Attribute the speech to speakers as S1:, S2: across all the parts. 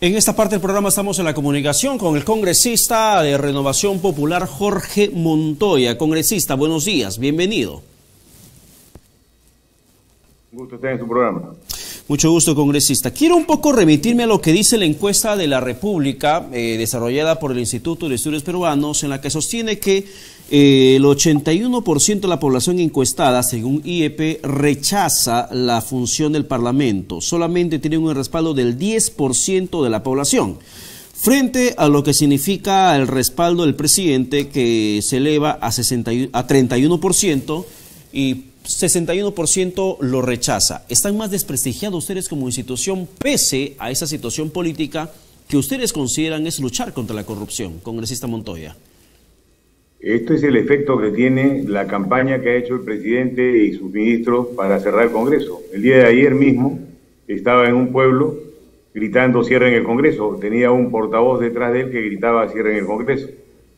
S1: En esta parte del programa estamos en la comunicación con el congresista de Renovación Popular, Jorge Montoya. Congresista, buenos días, bienvenido.
S2: Un gusto estar en su programa.
S1: Mucho gusto, congresista. Quiero un poco remitirme a lo que dice la encuesta de la República, desarrollada por el Instituto de Estudios Peruanos, en la que sostiene que el 81% de la población encuestada, según IEP, rechaza la función del Parlamento. Solamente tiene un respaldo del 10% de la población, frente a lo que significa el respaldo del presidente, que se eleva a 31% y 61% lo rechaza. ¿Están más desprestigiados ustedes como institución pese a esa situación política que ustedes consideran es luchar contra la corrupción, congresista Montoya?
S2: Esto es el efecto que tiene la campaña que ha hecho el presidente y sus ministros para cerrar el Congreso. El día de ayer mismo estaba en un pueblo gritando cierren el Congreso. Tenía un portavoz detrás de él que gritaba cierren el Congreso.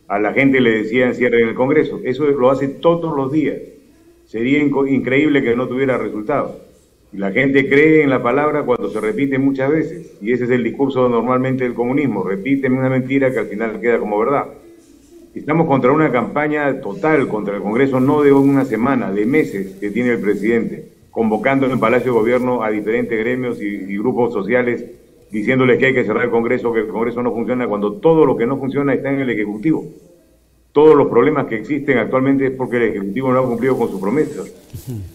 S2: A la gente le decían cierren el Congreso. Eso lo hace todos los días. Sería increíble que no tuviera resultado. Y la gente cree en la palabra cuando se repite muchas veces. Y ese es el discurso normalmente del comunismo. Repiten una mentira que al final queda como verdad. Estamos contra una campaña total contra el Congreso, no de una semana, de meses que tiene el presidente, convocando en el Palacio de Gobierno a diferentes gremios y grupos sociales, diciéndoles que hay que cerrar el Congreso, que el Congreso no funciona, cuando todo lo que no funciona está en el Ejecutivo. Todos los problemas que existen actualmente es porque el Ejecutivo no ha cumplido con sus promesas.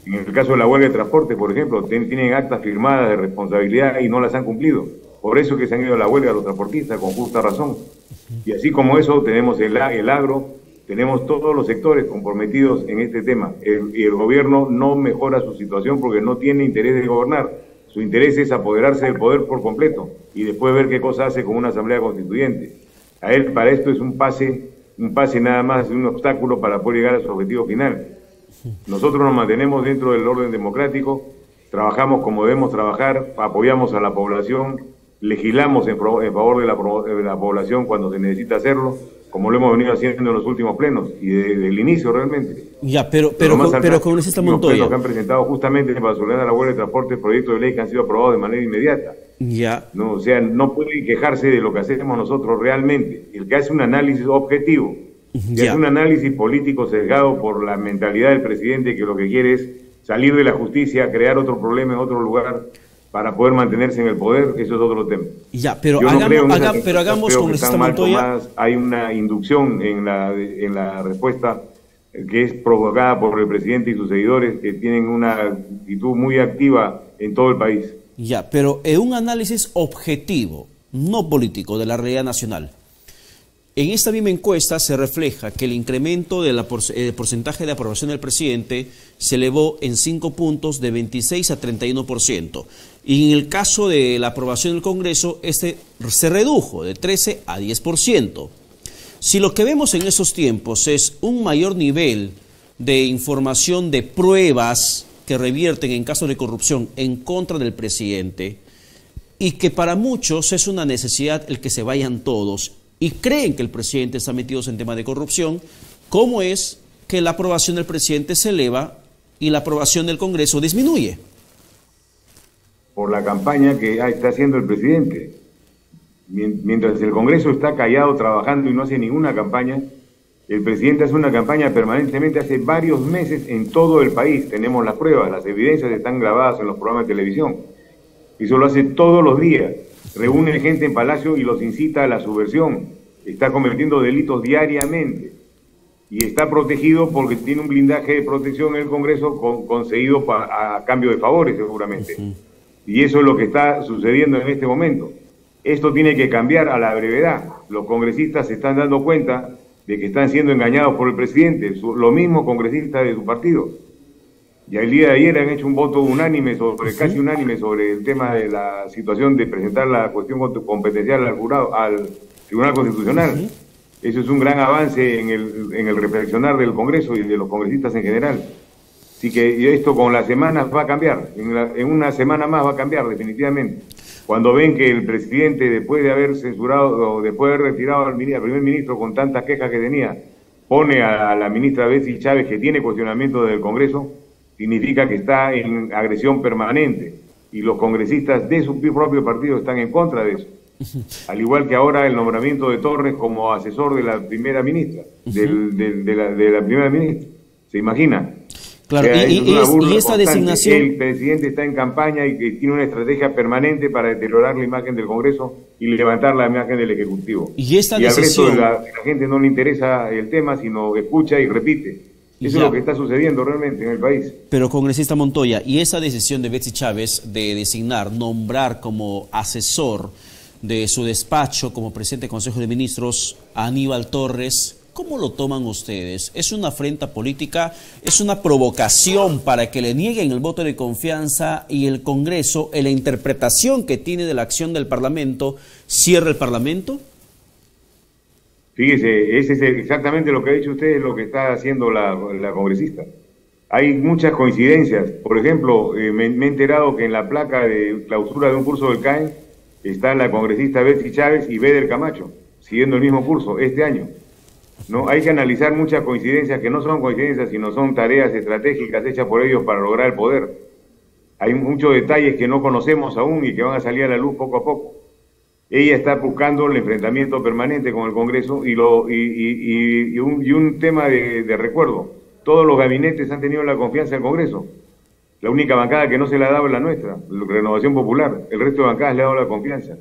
S2: En el caso de la huelga de transporte, por ejemplo, tienen actas firmadas de responsabilidad y no las han cumplido. Por eso es que se han ido a la huelga los transportistas, con justa razón. Y así como eso, tenemos el agro, tenemos todos los sectores comprometidos en este tema. Y el gobierno no mejora su situación porque no tiene interés de gobernar. Su interés es apoderarse del poder por completo y después ver qué cosa hace con una asamblea constituyente. A él, para esto, es un pase nada más, un obstáculo para poder llegar a su objetivo final. Nosotros nos mantenemos dentro del orden democrático, trabajamos como debemos trabajar, apoyamos a la población, legislamos en favor de la población cuando se necesita hacerlo, como lo hemos venido haciendo en los últimos plenos y desde el inicio realmente.
S1: Ya, pero congresista Montoya,
S2: los plenos que han presentado justamente para solucionar la huelga de transporte, proyectos de ley que han sido aprobados de manera inmediata.
S1: Ya.
S2: No, o sea, no pueden quejarse de lo que hacemos nosotros realmente. El que hace un análisis objetivo, que hace un análisis político sesgado por la mentalidad del presidente, que lo que quiere es salir de la justicia, crear otro problema en otro lugar para poder mantenerse en el poder, eso es otro tema.
S1: Ya, pero hagamos congresista Montoya.
S2: Hay una inducción en la respuesta que es provocada por el presidente y sus seguidores, que tienen una actitud muy activa en todo el país.
S1: Ya, pero en un análisis objetivo, no político, de la realidad nacional. En esta misma encuesta se refleja que el incremento del porcentaje de aprobación del presidente se elevó en 5 puntos de 26 a 31%. Y en el caso de la aprobación del Congreso, este se redujo de 13 a 10%. Si lo que vemos en esos tiempos es un mayor nivel de información, de pruebas que revierten en casos de corrupción en contra del presidente, y que para muchos es una necesidad el que se vayan todos, y creen que el presidente está metido en temas de corrupción, ¿cómo es que la aprobación del presidente se eleva y la aprobación del Congreso disminuye?
S2: Por la campaña que está haciendo el presidente. Mientras el Congreso está callado trabajando y no hace ninguna campaña, el presidente hace una campaña permanentemente hace varios meses en todo el país. Tenemos las pruebas, las evidencias están grabadas en los programas de televisión. Eso lo hace todos los días. Reúne gente en Palacio y los incita a la subversión. Está cometiendo delitos diariamente. Y está protegido porque tiene un blindaje de protección en el Congreso concedido a cambio de favores, seguramente. Y eso es lo que está sucediendo en este momento. Esto tiene que cambiar a la brevedad. Los congresistas se están dando cuenta de que están siendo engañados por el presidente, los mismos congresistas de su partido. Y el día de ayer han hecho un voto unánime, casi unánime, sobre el tema de la situación de presentar la cuestión competencial al Tribunal Constitucional. Eso es un gran avance en el reflexionar del Congreso y de los congresistas en general. Así que esto con las semanas va a cambiar, en una semana más va a cambiar definitivamente. Cuando ven que el presidente, después de haber censurado o después de haber retirado al primer ministro con tantas quejas que tenía, pone a la ministra Betsy Chávez, que tiene cuestionamiento del Congreso, significa que está en agresión permanente y los congresistas de su propio partido están en contra de eso. Al igual que ahora el nombramiento de Torres como asesor de la primera ministra, de la primera ministra. ¿Se imagina?
S1: Claro,
S2: O sea,
S1: y esta designación...
S2: El presidente está en campaña y que tiene una estrategia permanente para deteriorar la imagen del Congreso y levantar la imagen del Ejecutivo.
S1: Y esta
S2: al
S1: decisión...
S2: resto de la gente no le interesa el tema, sino escucha y repite. Eso es lo que está sucediendo realmente en el país.
S1: Pero, congresista Montoya, y esa decisión de Betsy Chávez de designar, nombrar como asesor de su despacho como presidente del Consejo de Ministros a Aníbal Torres, ¿cómo lo toman ustedes? ¿Es una afrenta política? ¿Es una provocación para que le nieguen el voto de confianza y el Congreso, en la interpretación que tiene de la acción del Parlamento, cierre el Parlamento?
S2: Fíjese, ese es exactamente lo que ha dicho usted, es lo que está haciendo la congresista. Hay muchas coincidencias. Por ejemplo, me he enterado que en la placa de clausura de un curso del CAE está la congresista Betsy Chávez y Beder Camacho, siguiendo el mismo curso este año. ¿No? Hay que analizar muchas coincidencias que no son coincidencias, sino son tareas estratégicas hechas por ellos para lograr el poder. Hay muchos detalles que no conocemos aún y que van a salir a la luz poco a poco. Ella está buscando el enfrentamiento permanente con el Congreso y un tema de recuerdo. Todos los gabinetes han tenido la confianza del Congreso. La única bancada que no se le ha dado es la nuestra, Renovación Popular. El resto de bancadas le ha dado la confianza.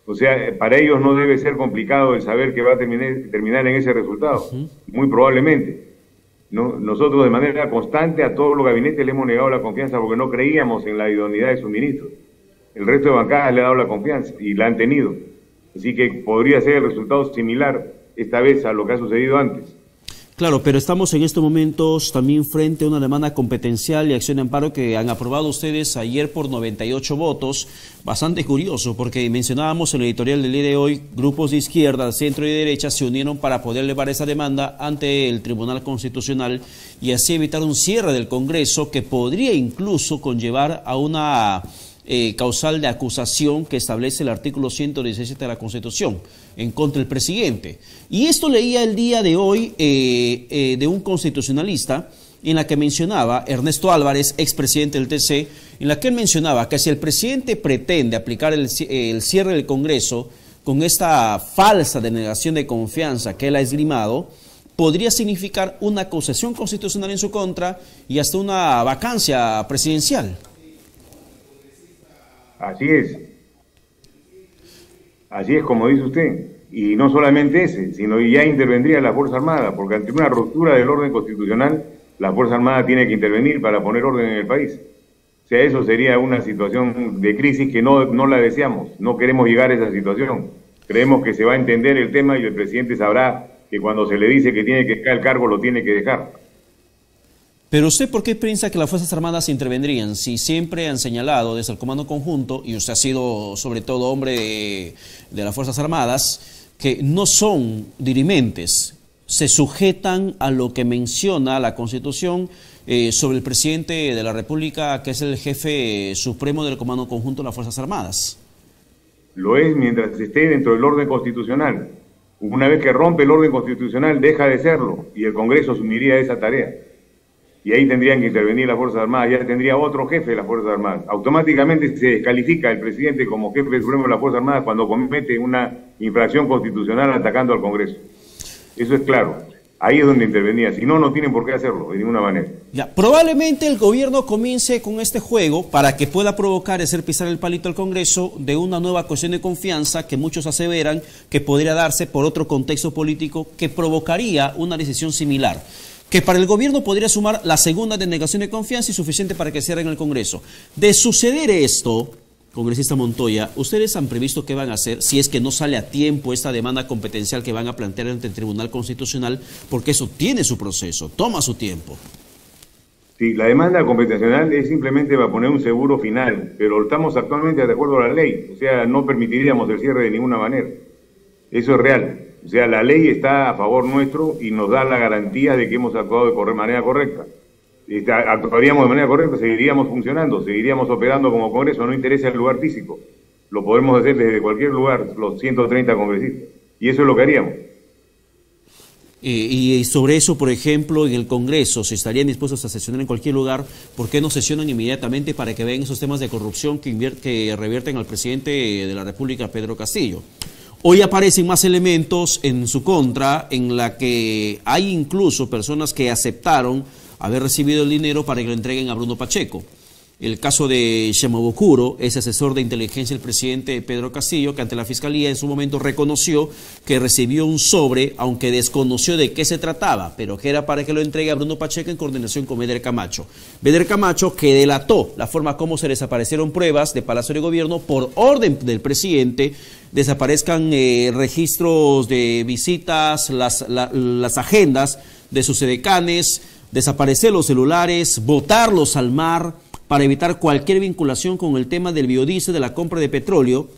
S2: O sea, para ellos no debe ser complicado el saber que va a terminar en ese resultado. Muy probablemente. ¿No? Nosotros de manera constante a todos los gabinetes le hemos negado la confianza porque no creíamos en la idoneidad de sus ministros. El resto de bancadas le ha dado la confianza y la han tenido. Así que podría ser el resultado similar esta vez a lo que ha sucedido antes.
S1: Claro, pero estamos en estos momentos también frente a una demanda competencial y acción de amparo que han aprobado ustedes ayer por 98 votos. Bastante curioso, porque mencionábamos en el editorial del día de hoy, grupos de izquierda, centro y derecha se unieron para poder elevar esa demanda ante el Tribunal Constitucional y así evitar un cierre del Congreso que podría incluso conllevar a una causal de acusación que establece el artículo 117 de la Constitución en contra del presidente. Y esto leía el día de hoy de un constitucionalista en la que mencionaba, Ernesto Álvarez, expresidente del TC, en la que él mencionaba que si el presidente pretende aplicar el cierre del Congreso con esta falsa denegación de confianza que él ha esgrimado, podría significar una acusación constitucional en su contra y hasta una vacancia presidencial.
S2: Así es. Así es como dice usted. Y no solamente ese, sino ya intervendría la Fuerza Armada, porque ante una ruptura del orden constitucional, la Fuerza Armada tiene que intervenir para poner orden en el país. O sea, eso sería una situación de crisis que no la deseamos. No queremos llegar a esa situación. Creemos que se va a entender el tema y el presidente sabrá que cuando se le dice que tiene que dejar el cargo, lo tiene que dejar.
S1: Pero usted, ¿por qué piensa que las Fuerzas Armadas intervendrían? Si siempre han señalado desde el Comando Conjunto, y usted ha sido sobre todo hombre de las Fuerzas Armadas, que no son dirimentes, se sujetan a lo que menciona la Constitución sobre el presidente de la República, que es el jefe supremo del Comando Conjunto de las Fuerzas Armadas.
S2: Lo es mientras esté dentro del orden constitucional. Una vez que rompe el orden constitucional, deja de serlo, y el Congreso asumiría esa tarea. Y ahí tendrían que intervenir las Fuerzas Armadas, ya tendría otro jefe de las Fuerzas Armadas. Automáticamente se descalifica el presidente como jefe supremo de las Fuerzas Armadas cuando comete una infracción constitucional atacando al Congreso. Eso es claro. Ahí es donde intervenía. Si no, no tienen por qué hacerlo, de ninguna manera.
S1: Ya, probablemente el gobierno comience con este juego para que pueda provocar, hacer pisar el palito al Congreso de una nueva cuestión de confianza que muchos aseveran que podría darse por otro contexto político que provocaría una decisión similar, que para el gobierno podría sumar la segunda denegación de confianza y suficiente para que cierren el Congreso. De suceder esto, congresista Montoya, ¿ustedes han previsto qué van a hacer si es que no sale a tiempo esta demanda competencial que van a plantear ante el Tribunal Constitucional? Porque eso tiene su proceso, toma su tiempo.
S2: Sí, la demanda competencial es simplemente para poner un seguro final, pero estamos actualmente de acuerdo a la ley, o sea, no permitiríamos el cierre de ninguna manera. Eso es real. O sea, la ley está a favor nuestro y nos da la garantía de que hemos actuado de manera correcta. Actuaríamos de manera correcta, seguiríamos funcionando, seguiríamos operando como Congreso, no interesa el lugar físico. Lo podemos hacer desde cualquier lugar, los 130 congresistas. Y eso es lo que haríamos.
S1: Y sobre eso, por ejemplo, en el Congreso, ¿se estarían dispuestos a sesionar en cualquier lugar? ¿Por qué no sesionan inmediatamente para que vean esos temas de corrupción que revierten al presidente de la República, Pedro Castillo? Hoy aparecen más elementos en su contra, en la que hay incluso personas que aceptaron haber recibido el dinero para que lo entreguen a Bruno Pacheco. El caso de Shemabukuro, ese asesor de inteligencia del presidente Pedro Castillo, que ante la Fiscalía en su momento reconoció que recibió un sobre, aunque desconoció de qué se trataba, pero que era para que lo entregue a Bruno Pacheco en coordinación con Beder Camacho. Beder Camacho, que delató la forma como se desaparecieron pruebas de Palacio de Gobierno por orden del presidente, desaparezcan registros de visitas, las agendas de sus edecanes, desaparecer los celulares, botarlos al mar, para evitar cualquier vinculación con el tema del biodiesel, de la compra de petróleo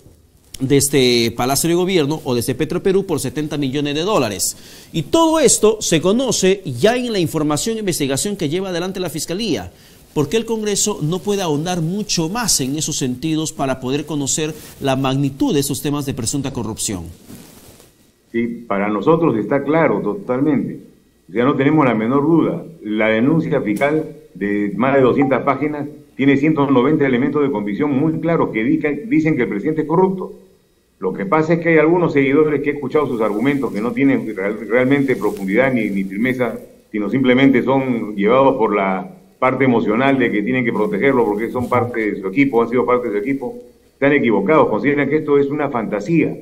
S1: de este Palacio de Gobierno o desde Petroperú por 70 millones de dólares. Y todo esto se conoce ya en la información e investigación que lleva adelante la Fiscalía. ¿Por qué el Congreso no puede ahondar mucho más en esos sentidos para poder conocer la magnitud de esos temas de presunta corrupción?
S2: Sí, para nosotros está claro totalmente. Ya no tenemos la menor duda. La denuncia fiscal de más de 200 páginas tiene 190 elementos de convicción muy claros que dicen que el presidente es corrupto. Lo que pasa es que hay algunos seguidores que he escuchado sus argumentos que no tienen realmente profundidad ni firmeza, sino simplemente son llevados por la parte emocional de que tienen que protegerlo porque son parte de su equipo, han sido parte de su equipo. Están equivocados, consideran que esto es una fantasía,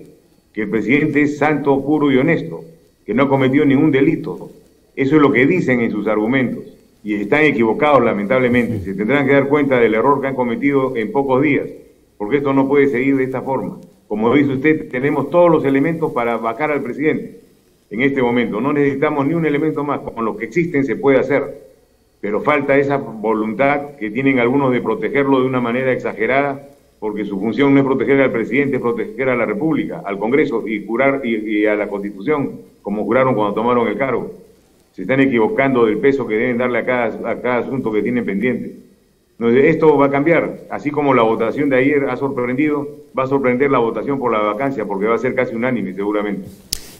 S2: que el presidente es santo, puro y honesto, que no ha cometido ningún delito. Eso es lo que dicen en sus argumentos. Y están equivocados, lamentablemente. Se tendrán que dar cuenta del error que han cometido en pocos días, porque esto no puede seguir de esta forma. Como dice usted, tenemos todos los elementos para vacar al presidente en este momento. No necesitamos ni un elemento más. Con los que existen se puede hacer, pero falta esa voluntad que tienen algunos de protegerlo de una manera exagerada, porque su función no es proteger al presidente, es proteger a la República, al Congreso y a la Constitución, como juraron cuando tomaron el cargo. Se están equivocando del peso que deben darle a cada asunto que tienen pendiente. Entonces, esto va a cambiar, así como la votación de ayer ha sorprendido, va a sorprender la votación por la vacancia, porque va a ser casi unánime, seguramente.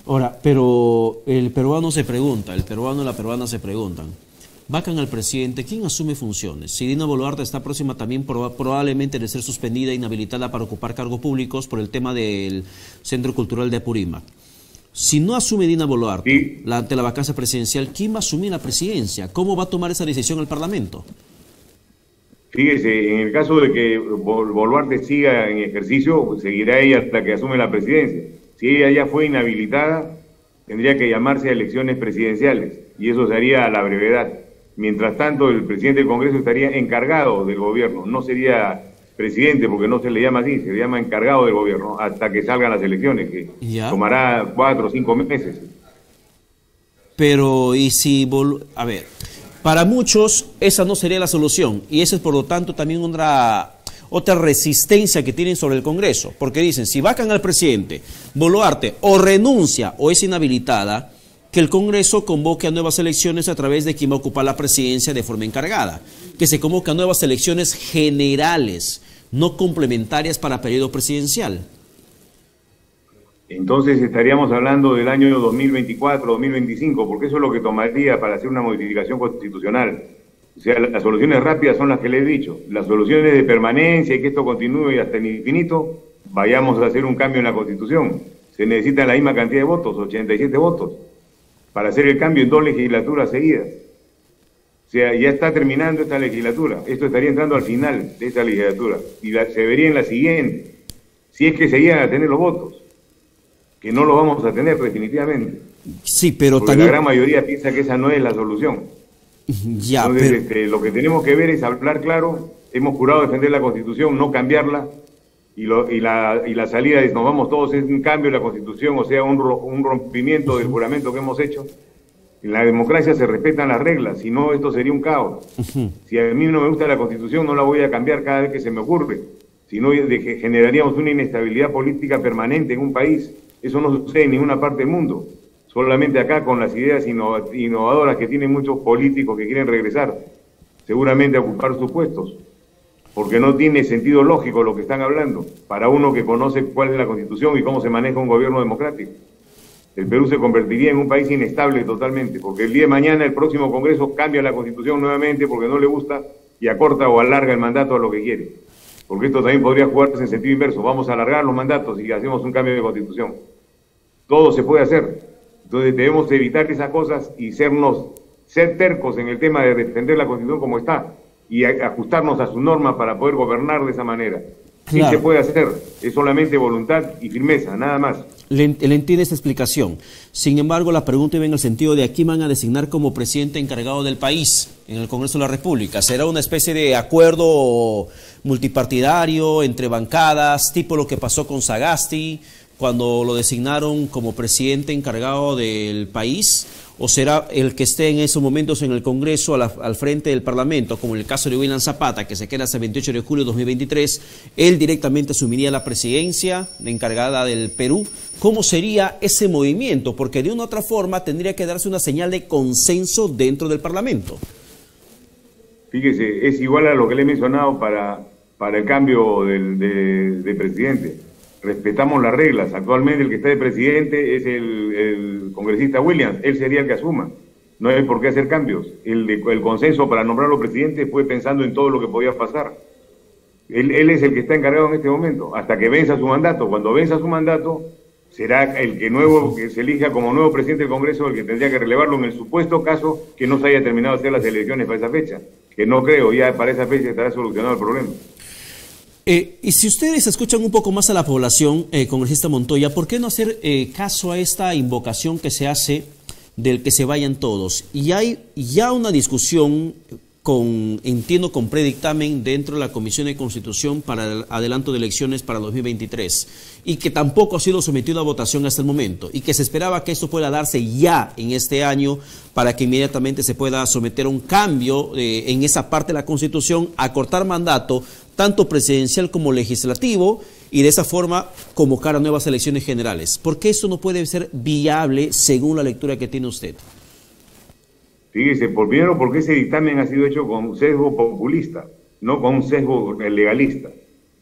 S1: Ahora, pero el peruano se pregunta, el peruano y la peruana se preguntan, vacan al presidente, ¿quién asume funciones? Si Dina Boluarte está próxima también probablemente de ser suspendida e inhabilitada para ocupar cargos públicos por el tema del Centro Cultural de Apurímac. Si no asume Dina Boluarte
S2: sí,
S1: ante la vacancia presidencial, ¿quién va a asumir la presidencia? ¿Cómo va a tomar esa decisión el Parlamento?
S2: Fíjese, en el caso de que Boluarte siga en ejercicio, pues seguirá ella hasta que asume la presidencia. Si ella ya fue inhabilitada, tendría que llamarse a elecciones presidenciales, y eso se haría a la brevedad. Mientras tanto, el presidente del Congreso estaría encargado del gobierno, no sería presidente, porque no se le llama así, se le llama encargado del gobierno, hasta que salgan las elecciones, que tomará 4 o 5 meses.
S1: Pero, ¿y si... A ver, para muchos esa no sería la solución, y esa es por lo tanto también otra resistencia que tienen sobre el Congreso, porque dicen, si vacan al presidente, Boluarte o renuncia o es inhabilitada, que el Congreso convoque a nuevas elecciones a través de quien va a ocupar la presidencia de forma encargada, que se convoque a nuevas elecciones generales, no complementarias para periodo presidencial.
S2: Entonces estaríamos hablando del año 2024, 2025, porque eso es lo que tomaría para hacer una modificación constitucional. O sea, las soluciones rápidas son las que le he dicho. Las soluciones de permanencia y que esto continúe hasta el infinito, vayamos a hacer un cambio en la Constitución. Se necesita la misma cantidad de votos, 87 votos, para hacer el cambio en 2 legislaturas seguidas. O sea, ya está terminando esta legislatura. Esto estaría entrando al final de esta legislatura. Y se vería en la siguiente, si es que se llegan a tener los votos, que no los vamos a tener definitivamente.
S1: Sí, pero
S2: porque también la gran mayoría piensa que esa no es la solución.
S1: Ya,
S2: entonces,
S1: pero...
S2: lo que tenemos que ver es hablar claro. Hemos jurado defender la Constitución, no cambiarla. Y la salida es, nos vamos todos, es un cambio de la Constitución, o sea, un rompimiento del juramento que hemos hecho. En la democracia se respetan las reglas, si no, esto sería un caos. Si a mí no me gusta la Constitución, no la voy a cambiar cada vez que se me ocurre. Si no, generaríamos una inestabilidad política permanente en un país. Eso no sucede en ninguna parte del mundo. Solamente acá, con las ideas innovadoras que tienen muchos políticos que quieren regresar, seguramente a ocupar sus puestos. Porque no tiene sentido lógico lo que están hablando, para uno que conoce cuál es la Constitución y cómo se maneja un gobierno democrático. El Perú se convertiría en un país inestable totalmente, porque el día de mañana el próximo Congreso cambia la Constitución nuevamente porque no le gusta y acorta o alarga el mandato a lo que quiere. Porque esto también podría jugarse en sentido inverso. Vamos a alargar los mandatos y hacemos un cambio de Constitución. Todo se puede hacer. Entonces debemos evitar esas cosas y ser tercos en el tema de defender la Constitución como está y ajustarnos a sus normas para poder gobernar de esa manera. Claro. Sí se puede hacer, es solamente voluntad y firmeza, nada más.
S1: Le entiende esta explicación. Sin embargo, la pregunta iba en el sentido de a quién van a designar como presidente encargado del país en el Congreso de la República. ¿Será una especie de acuerdo multipartidario entre bancadas, tipo lo que pasó con Sagasti cuando lo designaron como presidente encargado del país? ¿O será el que esté en esos momentos en el Congreso al frente del Parlamento, como en el caso de William Zapata, que se queda hasta el 28 de julio de 2023, él directamente asumiría la presidencia encargada del Perú? ¿Cómo sería ese movimiento? Porque de una u otra forma tendría que darse una señal de consenso dentro del Parlamento.
S2: Fíjese, es igual a lo que le he mencionado para el cambio de presidente. Respetamos las reglas. Actualmente el que está de presidente es el congresista Williams. Él sería el que asuma. No hay por qué hacer cambios. El consenso para nombrarlo presidente fue pensando en todo lo que podía pasar. Él es el que está encargado en este momento, hasta que venza su mandato. Cuando venza su mandato, será el que se elija como nuevo presidente del Congreso el que tendría que relevarlo en el supuesto caso que no se haya terminado de hacer las elecciones para esa fecha. Que no creo, ya para esa fecha estará solucionado el problema.
S1: Y si ustedes escuchan un poco más a la población, congresista Montoya, ¿por qué no hacer caso a esta invocación que se hace del que se vayan todos? Y hay ya una discusión, entiendo, con predictamen dentro de la Comisión de Constitución para el adelanto de elecciones para 2023, y que tampoco ha sido sometido a votación hasta el momento, y que se esperaba que esto pueda darse ya en este año para que inmediatamente se pueda someter a un cambio en esa parte de la Constitución, acortar mandato, tanto presidencial como legislativo, y de esa forma convocar a nuevas elecciones generales. ¿Por qué esto no puede ser viable según la lectura que tiene usted?
S2: Fíjese, primero porque ese dictamen ha sido hecho con un sesgo populista, no con un sesgo legalista.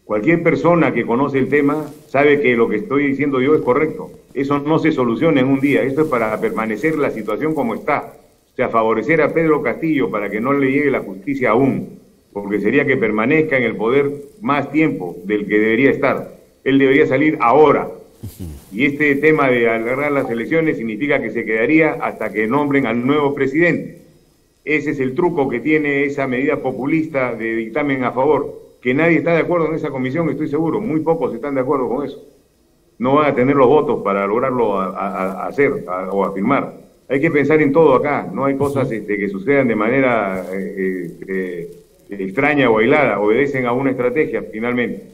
S2: Cualquier persona que conoce el tema sabe que lo que estoy diciendo yo es correcto. Eso no se soluciona en un día. Esto es para permanecer la situación como está. O sea, favorecer a Pedro Castillo para que no le llegue la justicia aún, porque sería que permanezca en el poder más tiempo del que debería estar. Él debería salir ahora. Y este tema de alargar las elecciones significa que se quedaría hasta que nombren al nuevo presidente. Ese es el truco que tiene esa medida populista de dictamen a favor, que nadie está de acuerdo en esa comisión, estoy seguro, muy pocos están de acuerdo con eso. No van a tener los votos para lograrlo a hacer o a firmar. Hay que pensar en todo acá, no hay cosas que sucedan de manera extraña o aislada, obedecen a una estrategia finalmente.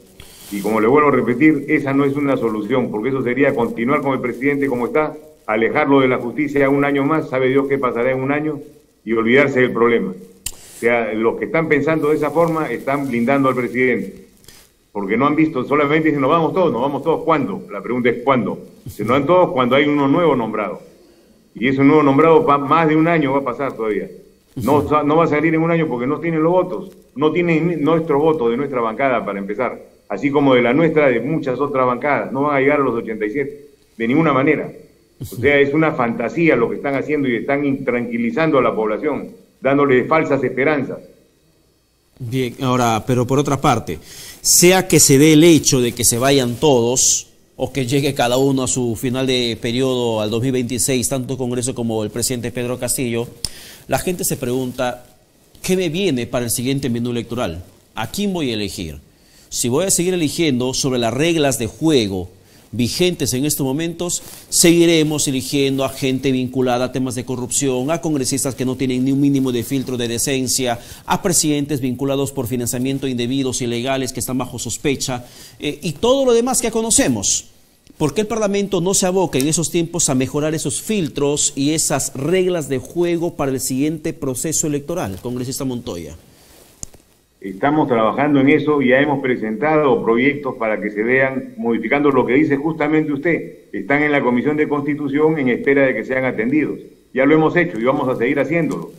S2: Y como le vuelvo a repetir, esa no es una solución, porque eso sería continuar con el presidente como está, alejarlo de la justicia un año más, sabe Dios qué pasará en un año, y olvidarse del problema. O sea, los que están pensando de esa forma están blindando al presidente, porque no han visto, solamente dicen, nos vamos todos, ¿cuándo? La pregunta es ¿cuándo? Se nos van todos cuando hay uno nuevo nombrado. Y ese nuevo nombrado más de un año va a pasar todavía. No va a salir en un año porque no tienen los votos, no tienen nuestros votos de nuestra bancada para empezar, así como de la nuestra, de muchas otras bancadas, no van a llegar a los 87, de ninguna manera. O sea, es una fantasía lo que están haciendo y están intranquilizando a la población, dándole falsas esperanzas.
S1: Bien, ahora, pero por otra parte, sea que se dé el hecho de que se vayan todos, o que llegue cada uno a su final de periodo al 2026, tanto el Congreso como el presidente Pedro Castillo, la gente se pregunta, ¿qué me viene para el siguiente menú electoral? ¿A quién voy a elegir? Si voy a seguir eligiendo sobre las reglas de juego vigentes en estos momentos, seguiremos eligiendo a gente vinculada a temas de corrupción, a congresistas que no tienen ni un mínimo de filtro de decencia, a presidentes vinculados por financiamiento indebidos, ilegales, que están bajo sospecha, y todo lo demás que conocemos. ¿Por qué el Parlamento no se aboca en esos tiempos a mejorar esos filtros y esas reglas de juego para el siguiente proceso electoral, congresista Montoya?
S2: Estamos trabajando en eso y ya hemos presentado proyectos para que se vean modificando lo que dice justamente usted. Están en la Comisión de Constitución en espera de que sean atendidos. Ya lo hemos hecho y vamos a seguir haciéndolo.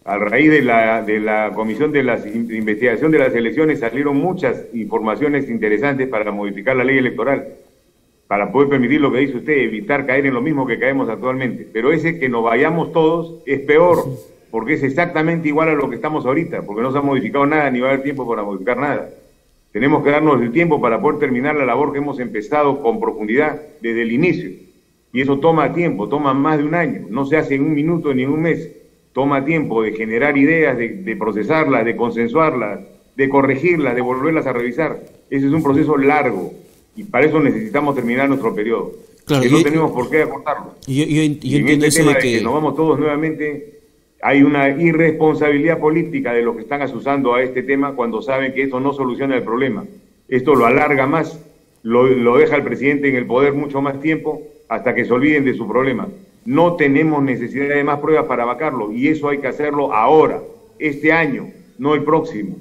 S2: A raíz de la Comisión de Investigación de las Elecciones salieron muchas informaciones interesantes para modificar la ley electoral. para poder permitir lo que dice usted, evitar caer en lo mismo que caemos actualmente. Pero ese que nos vayamos todos es peor, porque es exactamente igual a lo que estamos ahorita, porque no se ha modificado nada ni va a haber tiempo para modificar nada. Tenemos que darnos el tiempo para poder terminar la labor que hemos empezado con profundidad desde el inicio. Y eso toma tiempo, toma más de un año, no se hace en un minuto ni en un mes. Toma tiempo de generar ideas, de procesarlas, de consensuarlas, de corregirlas, de volverlas a revisar. Ese es un proceso largo y para eso necesitamos terminar nuestro periodo. Claro, que no tenemos por qué acortarlo.
S1: Yo
S2: y en este tema de que nos vamos todos nuevamente, hay una irresponsabilidad política de los que están asusando a este tema cuando saben que esto no soluciona el problema. Esto lo alarga más, lo deja al presidente en el poder mucho más tiempo hasta que se olviden de su problema. No tenemos necesidad de más pruebas para vacarlo y eso hay que hacerlo ahora, este año, no el próximo,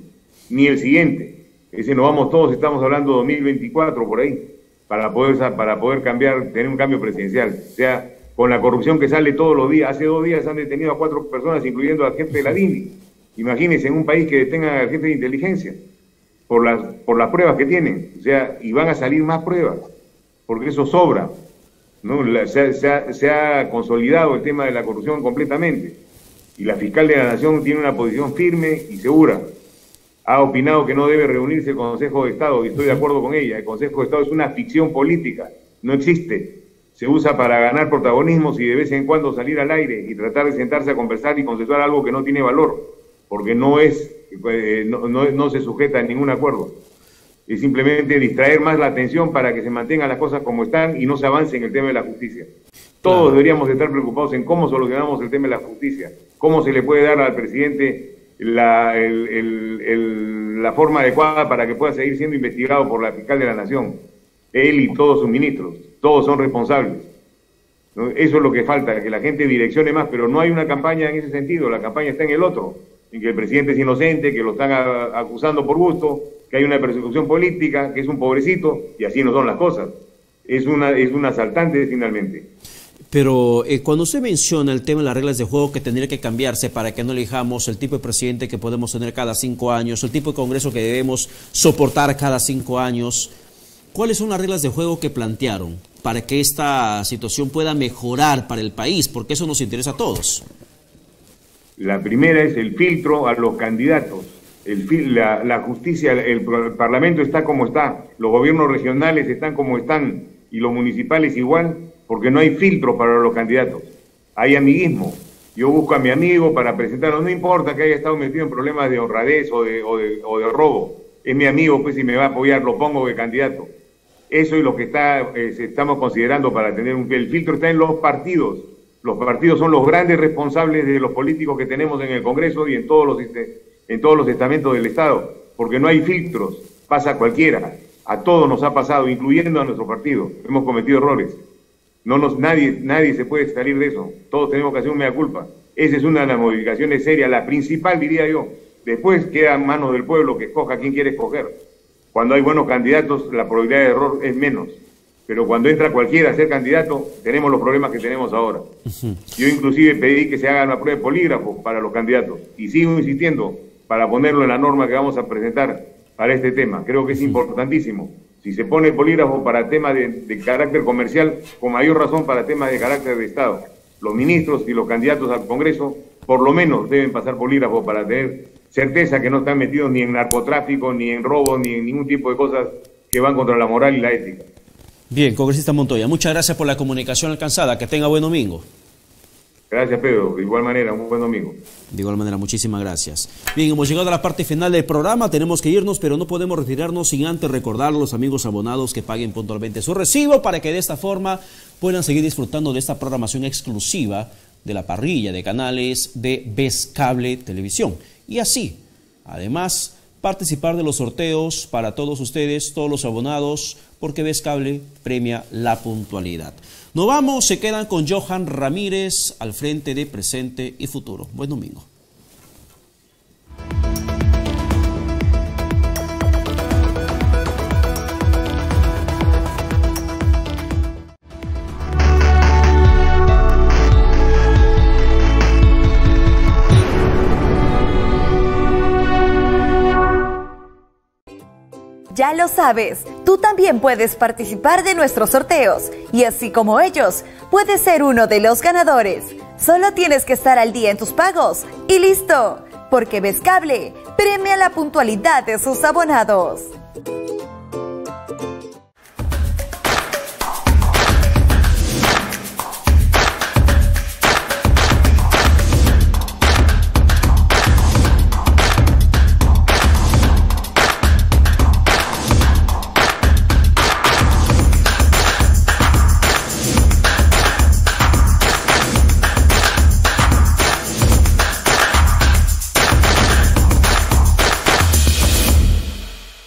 S2: ni el siguiente. Ese nos vamos todos, estamos hablando de 2024 por ahí, para poder cambiar, tener un cambio presidencial. O sea, con la corrupción que sale todos los días. Hace 2 días han detenido a 4 personas, incluyendo al jefe de la DINI. Imagínense en un país que detenga al jefe de inteligencia por las pruebas que tienen. O sea, y van a salir más pruebas, porque eso sobra, ¿no? Se ha consolidado el tema de la corrupción completamente. Y la fiscal de la Nación tiene una posición firme y segura. Ha opinado que no debe reunirse el Consejo de Estado, y estoy de acuerdo con ella. El Consejo de Estado es una ficción política, no existe. Se usa para ganar protagonismos y de vez en cuando salir al aire y tratar de sentarse a conversar y consensuar algo que no tiene valor, porque no se sujeta a ningún acuerdo. Es simplemente distraer más la atención para que se mantengan las cosas como están y no se avance en el tema de la justicia. Todos deberíamos estar preocupados en cómo solucionamos el tema de la justicia, cómo se le puede dar al presidente la forma adecuada para que pueda seguir siendo investigado por la fiscal de la Nación. Él y todos sus ministros, todos son responsables, ¿no? Eso es lo que falta, que la gente direccione más, pero no hay una campaña en ese sentido. La campaña está en el otro, en que el presidente es inocente, que lo están acusando por gusto, que hay una persecución política, que es un pobrecito, y así no son las cosas. Es un asaltante finalmente.
S1: Pero cuando usted menciona el tema de las reglas de juego que tendría que cambiarse para que no elijamos el tipo de presidente que podemos tener cada 5 años, el tipo de Congreso que debemos soportar cada 5 años, ¿cuáles son las reglas de juego que plantearon para que esta situación pueda mejorar para el país? Porque eso nos interesa a todos.
S2: La primera es el filtro a los candidatos. La justicia, el Parlamento está como está, los gobiernos regionales están como están y los municipales igual, porque no hay filtro para los candidatos. Hay amiguismo. Yo busco a mi amigo para presentarlo, no importa que haya estado metido en problemas de honradez o de robo. Es mi amigo, pues, si me va a apoyar, lo pongo de candidato. Eso es lo que estamos considerando para tener el filtro está en los partidos. Los partidos son los grandes responsables de los políticos que tenemos en el Congreso y en todos los estamentos del Estado, porque no hay filtros, pasa cualquiera. A todos nos ha pasado, incluyendo a nuestro partido. Hemos cometido errores. Nadie se puede salir de eso. Todos tenemos que hacer un mea culpa. Esa es una de las modificaciones serias, la principal, diría yo. Después queda en manos del pueblo que escoja quién quiere escoger. Cuando hay buenos candidatos, la probabilidad de error es menos. Pero cuando entra cualquiera a ser candidato, tenemos los problemas que tenemos ahora. Yo inclusive pedí que se haga una prueba de polígrafo para los candidatos. Y sigo insistiendo para ponerlo en la norma que vamos a presentar para este tema. Creo que es importantísimo. Si se pone polígrafo para temas de carácter comercial, con mayor razón para temas de carácter de Estado. Los ministros y los candidatos al Congreso, por lo menos, deben pasar polígrafo para tener certeza que no están metidos ni en narcotráfico, ni en robo, ni en ningún tipo de cosas que van contra la moral y la ética.
S1: Bien, congresista Montoya, muchas gracias por la comunicación alcanzada. Que tenga buen domingo.
S2: Gracias, Pedro. De igual manera, un buen domingo.
S1: De igual manera, muchísimas gracias. Bien, hemos llegado a la parte final del programa. Tenemos que irnos, pero no podemos retirarnos sin antes recordar a los amigos abonados que paguen puntualmente su recibo para que de esta forma puedan seguir disfrutando de esta programación exclusiva de la parrilla de canales de Ves Cable Televisión. Y así, además, participar de los sorteos para todos ustedes, todos los abonados, porque Ves Cable premia la puntualidad. Nos vamos, se quedan con Johan Ramírez al frente de Presente y Futuro. Buen domingo.
S3: Ya lo sabes, Tú también puedes participar de nuestros sorteos y así como ellos, puedes ser uno de los ganadores. Solo tienes que estar al día en tus pagos y listo, porque Vez Cable premia la puntualidad de sus abonados.